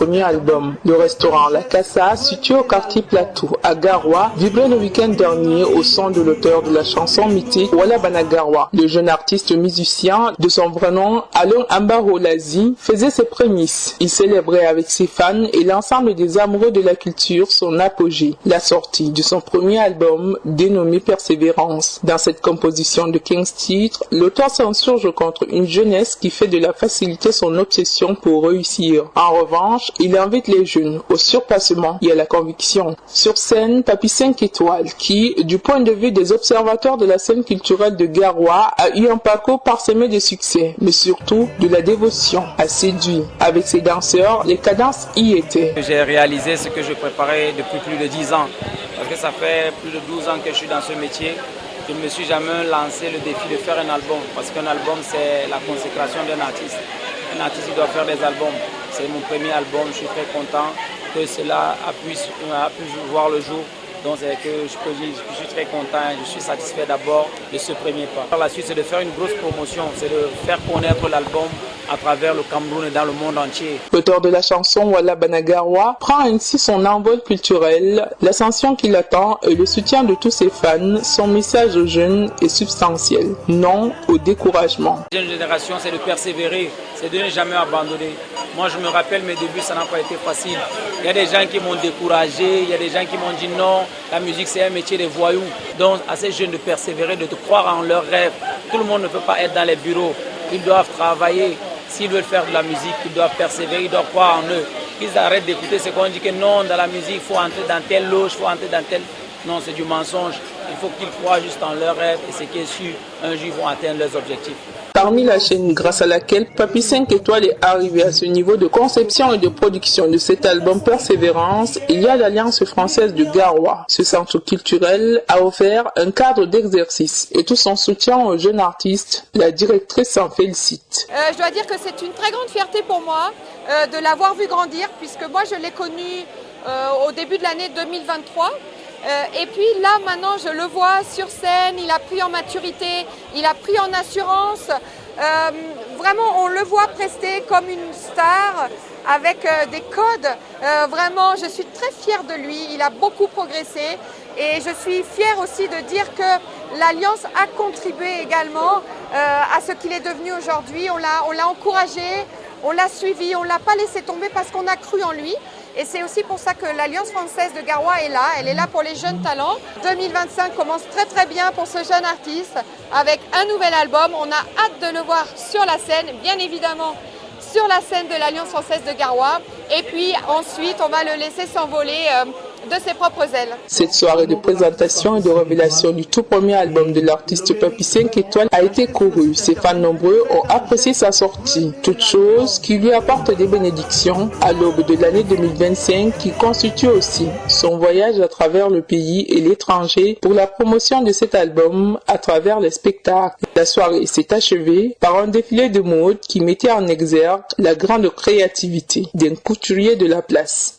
premier album. Le restaurant La Casa, situé au quartier Plateau, à Garoua, vibrait le week-end dernier au son de l'auteur de la chanson mythique Wala Bana Garoua. Le jeune artiste musicien, de son vrai nom Alain Ambaro Lazi, faisait ses prémices. Il célébrait avec ses fans et l'ensemble des amoureux de la culture son apogée, la sortie de son premier album dénommé Persévérance. Dans cette composition de 15 titres, l'auteur s'insurge contre une jeunesse qui fait de la facilité son obsession pour réussir. En revanche, il invite les jeunes au surpassement et à la conviction. Sur scène, Papy 5 étoiles qui, du point de vue des observateurs de la scène culturelle de Garoua, a eu un parcours parsemé de succès, mais surtout de la dévotion, a séduit. Avec ses danseurs, les cadences y étaient. J'ai réalisé ce que je préparais depuis plus de 10 ans, parce que ça fait plus de 12 ans que je suis dans ce métier. Je ne me suis jamais lancé le défi de faire un album, parce qu'un album c'est la consécration d'un artiste. Un artiste il doit faire des albums. C'est mon premier album, je suis très content que cela a pu voir le jour. Donc c'est que je peux dire, je suis très content, je suis satisfait d'abord de ce premier pas. Par la suite, c'est de faire une grosse promotion, c'est de faire connaître l'album à travers le Cameroun et dans le monde entier. L'auteur de la chanson Wala Bana Garoua prend ainsi son envol culturel, l'ascension qu'il attend et le soutien de tous ses fans. Son message aux jeunes est substantiel, non au découragement. La jeune génération, c'est de persévérer, c'est de ne jamais abandonner. Moi, je me rappelle mes débuts, ça n'a pas été facile. Il y a des gens qui m'ont découragé, il y a des gens qui m'ont dit non, la musique c'est un métier de voyous. Donc, à ces jeunes de persévérer, de croire en leurs rêves. Tout le monde ne peut pas être dans les bureaux, ils doivent travailler. S'ils veulent faire de la musique, ils doivent persévérer, ils doivent croire en eux. Qu'ils arrêtent d'écouter ce qu'on dit que non, dans la musique, il faut entrer dans telle loge, il faut entrer dans telle... Non, c'est du mensonge. Il faut qu'ils croient juste en leurs rêves et ce qui est sûr, un jour ils vont atteindre leurs objectifs. Parmi la chaîne grâce à laquelle Papy 5 étoiles est arrivé à ce niveau de conception et de production de cet album Persévérance, il y a l'Alliance française de Garoua. Ce centre culturel a offert un cadre d'exercice et tout son soutien aux jeunes artistes. La directrice s'en félicite. Je dois dire que c'est une très grande fierté pour moi de l'avoir vu grandir, puisque moi je l'ai connu au début de l'année 2023. Et puis là maintenant je le vois sur scène, il a pris en maturité, il a pris en assurance, vraiment on le voit prester comme une star avec des codes, vraiment je suis très fière de lui, il a beaucoup progressé et je suis fière aussi de dire que l'Alliance a contribué également à ce qu'il est devenu aujourd'hui, on l'a encouragé, on l'a suivi, on ne l'a pas laissé tomber parce qu'on a cru en lui. Et c'est aussi pour ça que l'Alliance française de Garoua est là, elle est là pour les jeunes talents. 2025 commence très très bien pour ce jeune artiste avec un nouvel album. On a hâte de le voir sur la scène, bien évidemment sur la scène de l'Alliance française de Garoua. Et puis ensuite, on va le laisser s'envoler de ses propres ailes. Cette soirée de présentation et de révélation du tout premier album de l'artiste Papy 5 étoiles a été courue. Ses fans nombreux ont apprécié sa sortie. Toute chose qui lui apporte des bénédictions à l'aube de l'année 2025 qui constitue aussi son voyage à travers le pays et l'étranger pour la promotion de cet album à travers les spectacles. La soirée s'est achevée par un défilé de mode qui mettait en exergue la grande créativité d'un couturier de la place.